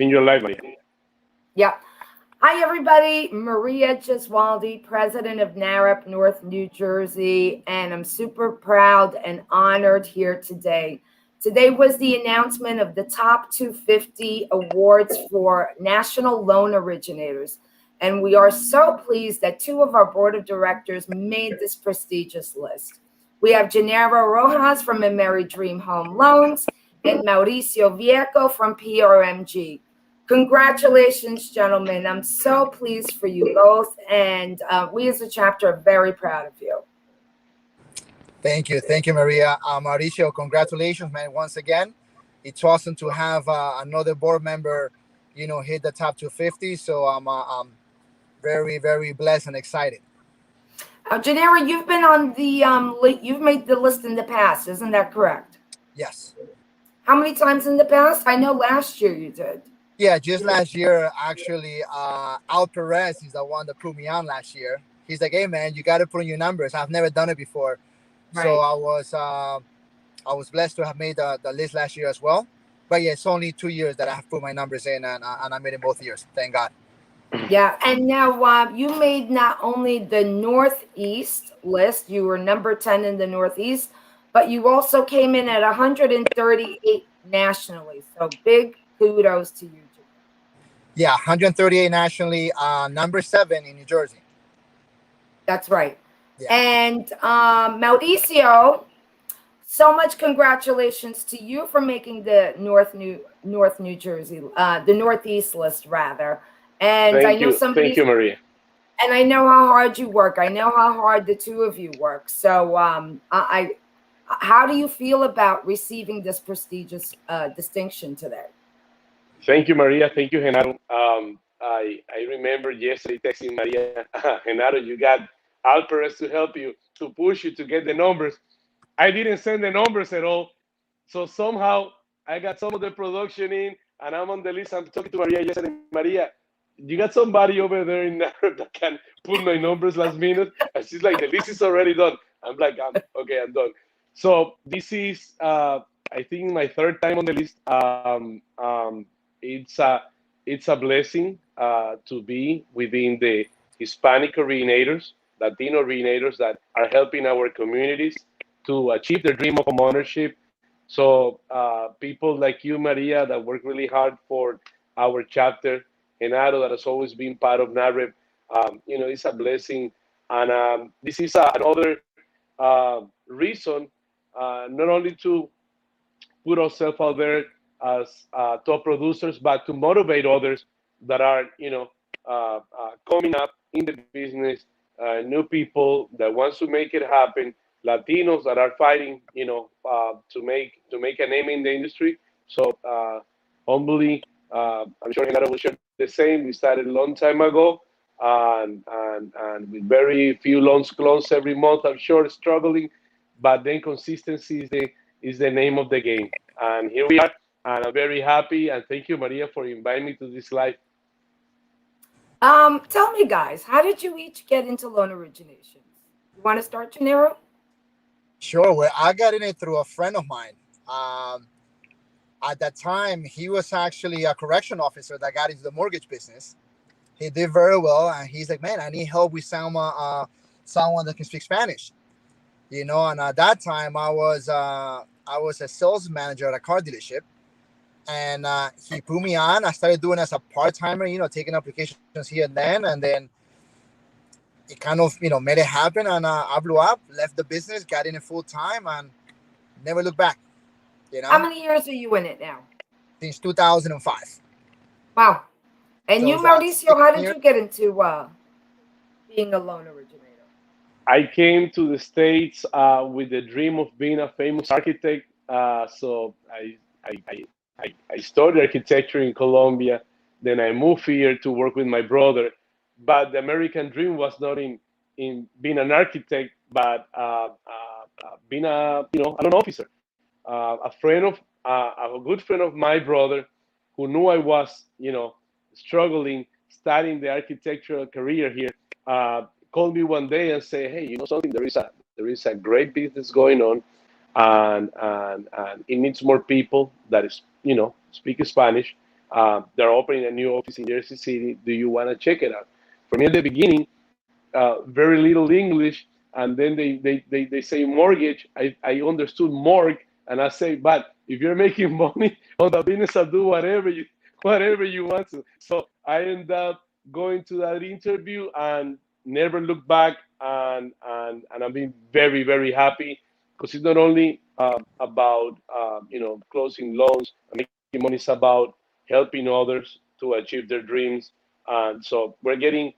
In your life, Maria. Yeah. Hi, everybody. Maria Gesualdi, president of NAREP North New Jersey, and I'm super proud and honored here today. Today was the announcement of the top 250 awards for National Loan Originators, and we are so pleased that two of our board of directors made this prestigious list. We have Genaro Rojas from Ameridream Home Loans and Mauricio Viecco from PRMG. Congratulations, gentlemen. I'm so pleased for you both. And we as a chapter are very proud of you. Thank you. Thank you, Maria. Mauricio, congratulations, man, once again. It's awesome to have another board member, hit the top 250. So I'm very, very blessed and excited. Genaro, you've been on the, you've made the list in the past. Isn't that correct? Yes. How many times in the past? I know last year you did. Yeah, just last year, actually, Al Perez is the one that put me on last year. He's like, "Hey, man, you got to put in your numbers." I've never done it before, Right. so I was blessed to have made the list last year as well. But yeah, it's only 2 years that I have put my numbers in, and I made it both years. Thank God. Yeah, and now you made not only the Northeast list, you were number 10 in the Northeast, but you also came in at 138 nationally. So big kudos to you. Yeah, 138 nationally, number 7 in New Jersey. That's right. Yeah. And Mauricio, so much congratulations to you for making the North New Jersey, the Northeast list rather. And Thank I know you. somebody. Thank you, Maria. And I know how hard you work. I know how hard the two of you work. So how do you feel about receiving this prestigious distinction today? Thank you, Maria. Thank you, Genaro. I remember yesterday texting Maria, Genaro, you got Alperez to help you, to push you to get the numbers. I didn't send the numbers at all. So somehow I got some of the production in, and I'm on the list. I'm talking to Maria yesterday. Maria, you got somebody over there in NAREP that can put my numbers last minute? And she's like, the list is already done. I'm like, okay, I'm done. So this is, I think, my third time on the list. It's a blessing to be within the Hispanic originators, Latino originators that are helping our communities to achieve their dream of homeownership. So people like you, Maria, that work really hard for our chapter, Genaro, that has always been part of NAREP, it's a blessing. And this is another reason, not only to put ourselves out there as top producers, but to motivate others that are, coming up in the business, new people that wants to make it happen, Latinos that are fighting, to make a name in the industry. So humbly, I'm sure Genaro will share the same. We started a long time ago, and with very few loans closed every month. I'm sure struggling, but then consistency is the name of the game. And here we are, and I'm very happy. And thank you, Maria, for inviting me to this live. Tell me, guys, how did you each get into loan origination? You want to start, Genaro? Sure. Well, I got in it through a friend of mine. At that time, he was actually a correction officer that got into the mortgage business. He did very well, and he's like, "Man, I need help with someone that can speak Spanish." And at that time, I was a sales manager at a car dealership, and he put me on. I started doing it as a part timer, taking applications here and then it kind of made it happen, and I blew up, left the business, got in it full time, and never looked back. How many years are you in it now? Since 2005. Wow. And So you, it's, Mauricio, how did 16 you get into being a loan originator? I came to the States with the dream of being a famous architect. So I studied architecture in Colombia. Then I moved here to work with my brother. But the American dream was not in being an architect, but being an officer. A good friend of my brother, who knew I was, struggling, studying the architectural career here, called me one day and said, "Hey, you know something? There is a great business going on, and it needs more people that speak Spanish. They're opening a new office in Jersey City. Do you want to check it out? For me, at the beginning, very little English, and then they say mortgage. I understood morgue, and I say, but if you're making money on the business, I'll do whatever you want to. So I end up going to that interview and never look back, and I've been very very happy because it's not only about closing loans and making money. It's about helping others to achieve their dreams, and so we're getting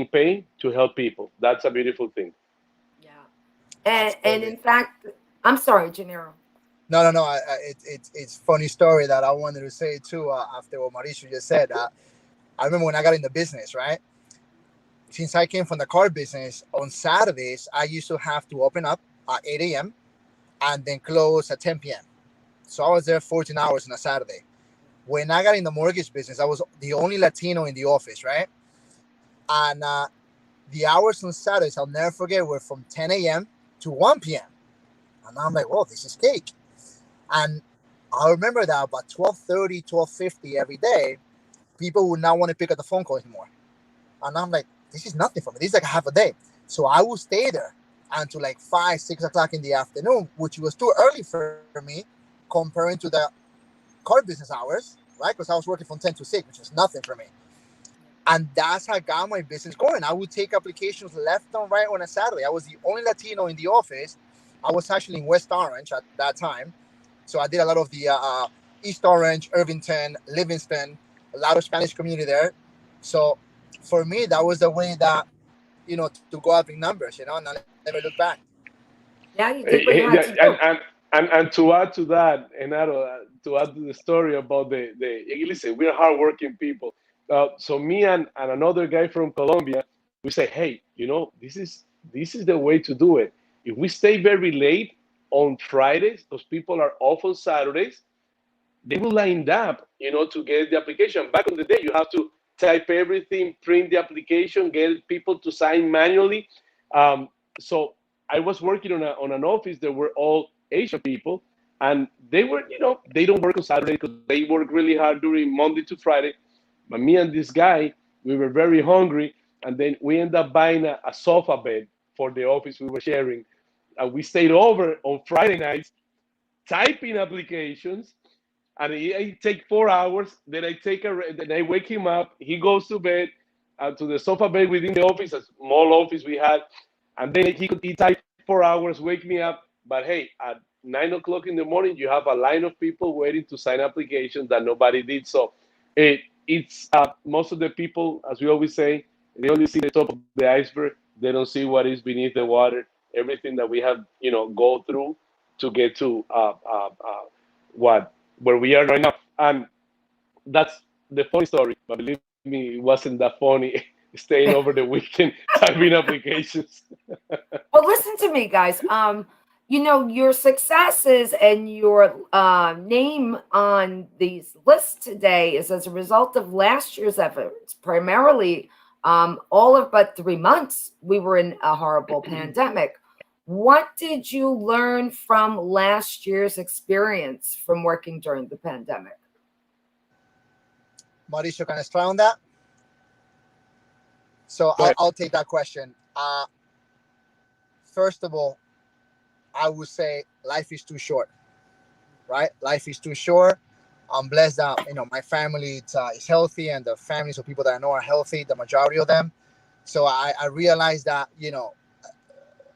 paid to help people. That's a beautiful thing. Yeah. And in fact, I'm sorry, Genaro. No. It's funny story that I wanted to say too. After what Mauricio just said, I remember when I got in the business, right? Since I came from the car business, on Saturdays I used to have to open up at 8 a.m. and then close at 10 p.m. So I was there 14 hours on a Saturday. When I got in the mortgage business, I was the only Latino in the office, right? And the hours on Saturdays, I'll never forget, were from 10 a.m. to 1 p.m. And I'm like, whoa, this is cake. And I remember that about 12:30, 12:50 every day, people would not want to pick up the phone call anymore. And I'm like, this is nothing for me. This is like half a day. So I would stay there until like 5, 6 o'clock in the afternoon, which was too early for me comparing to the car business hours, right? Because I was working from 10 to 6, which was nothing for me. And that's how I got my business going. I would take applications left and right on a Saturday. I was the only Latino in the office. I was actually in West Orange at that time. So I did a lot of the East Orange, Irvington, Livingston, a lot of Spanish community there. So for me, that was the way that, to go up in numbers, and I never look back. Yeah, you did what you had to do. And to add to that, Genaro, to add to the story about listen, we're hardworking people. So me and another guy from Colombia, we say, hey, this is the way to do it. If we stay very late on Fridays, those people are off on Saturdays, they will line up, to get the application. Back in the day, you have to type everything, print the application, get people to sign manually. So I was working on an office that were all Asian people, and they were, they don't work on Saturday because they work really hard during Monday to Friday. But me and this guy, we were very hungry, and then we ended up buying a sofa bed for the office we were sharing. And we stayed over on Friday nights typing applications, and I take 4 hours. Then then I wake him up. He goes to bed, to the sofa bed within the office, a small office we had, and then he type 4 hours, wake me up. But hey, at 9 o'clock in the morning, you have a line of people waiting to sign applications that nobody did. So it's most of the people, as we always say, they only see the top of the iceberg. They don't see what is beneath the water. Everything that we have, go through to get to where we are right now. And that's the funny story. But believe me, it wasn't that funny staying over the weekend typing applications. Well, listen to me, guys. Your successes and your name on these lists today is as a result of last year's efforts. Primarily, all of but 3 months, we were in a horrible pandemic. What did you learn from last year's experience from working during the pandemic? Mauricio, can I try on that? So I'll take that question. First of all, I would say life is too short, right? Life is too short. I'm blessed that, my family is healthy, and the families of people that I know are healthy, the majority of them. So I realized that,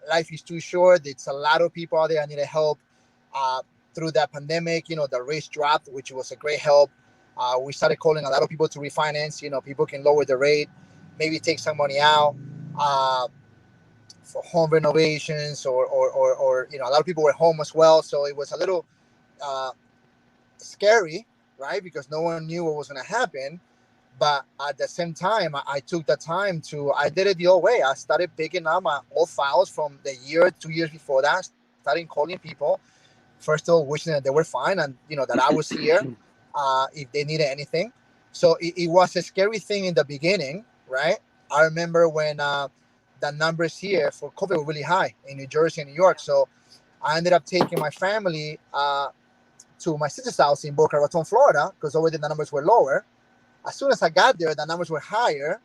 life is too short. It's a lot of people out there that need help. Through that pandemic, the rates dropped, which was a great help. We started calling a lot of people to refinance. People can lower the rate, maybe take some money out for home renovations, or a lot of people were home as well. So it was a little scary, right? Because no one knew what was going to happen. But at the same time, I took the time I did it the old way. I started picking up my old files from the 2 years before that, started calling people. First of all, wishing that they were fine, and, that I was here if they needed anything. So it was a scary thing in the beginning, right? I remember when the numbers here for COVID were really high in New Jersey and New York. So I ended up taking my family to my sister's house in Boca Raton, Florida, because over there the numbers were lower. As soon as I got there, the numbers were higher.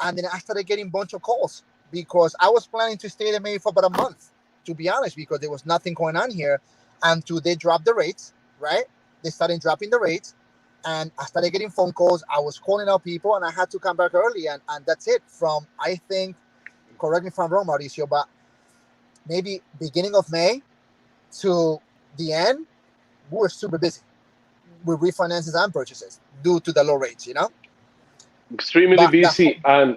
And then I started getting a bunch of calls because I was planning to stay there maybe for about a month, to be honest, because there was nothing going on here. Until they dropped the rates, right? They started dropping the rates. And I started getting phone calls. I was calling out people, and I had to come back early. And that's it. From, I think, correct me if I'm wrong, Mauricio, but maybe beginning of May to the end, we were super busy with refinances and purchases due to the low rates, Extremely But busy. And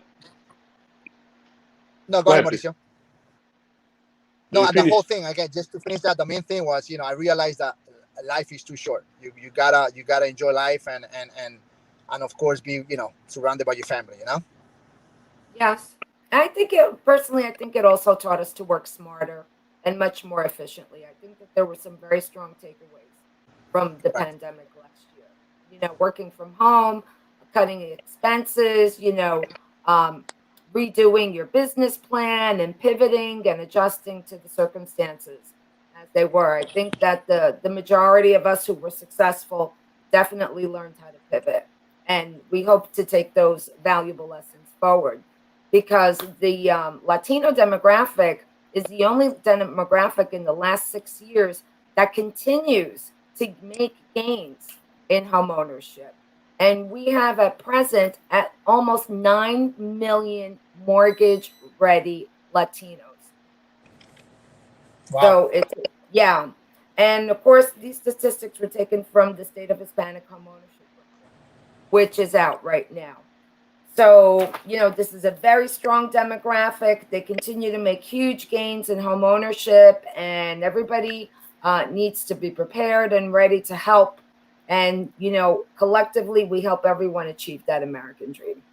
no, go go ahead, ahead, please. Mauricio. No, You and the whole finish. thing, again, just to finish that, the main thing was, I realized that life is too short. You gotta enjoy life and of course be, surrounded by your family, Yes. I think I think it also taught us to work smarter and much more efficiently. I think that there were some very strong takeaways from the Right. pandemic last year. Working from home, cutting expenses, redoing your business plan and pivoting and adjusting to the circumstances as they were. I think that the majority of us who were successful definitely learned how to pivot. And we hope to take those valuable lessons forward because the Latino demographic is the only demographic in the last 6 years that continues to make gains in homeownership. And we have at present at almost 9 million mortgage ready Latinos. Wow. So yeah. And of course, these statistics were taken from the State of Hispanic Homeownership Report, which is out right now. So, this is a very strong demographic. They continue to make huge gains in homeownership, and everybody needs to be prepared and ready to help. And, collectively, we help everyone achieve that American dream.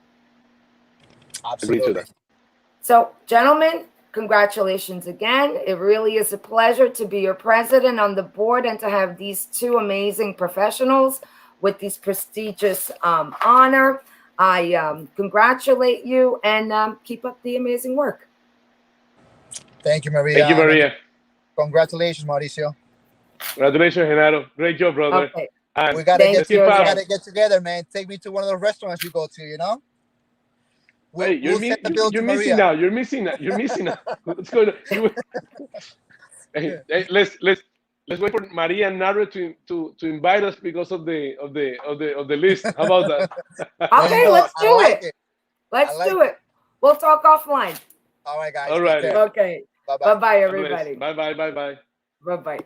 Agree to Absolutely. that. So, gentlemen, congratulations again. It really is a pleasure to be your president on the board and to have these two amazing professionals with this prestigious honor. I congratulate you and keep up the amazing work. Thank you, Maria. Thank you, Maria. Congratulations, Mauricio. Congratulations, Genaro. Great job, brother. Okay. And We gotta Thank get you we again. gotta get together, man. Take me to one of those restaurants you go to, hey, We'll send the bill you're to missing Maria. out. You're missing out. You're missing out. Let's go. Hey, let's wait for Maria and Naro to invite us because of the list. How about that? There you Okay, go. let's I do like it. it. Let's like do it. We'll talk offline. All right, guys. All Take righty. care. Okay. Bye-bye. Bye-bye, God bless. everybody. Bye. Bye-bye.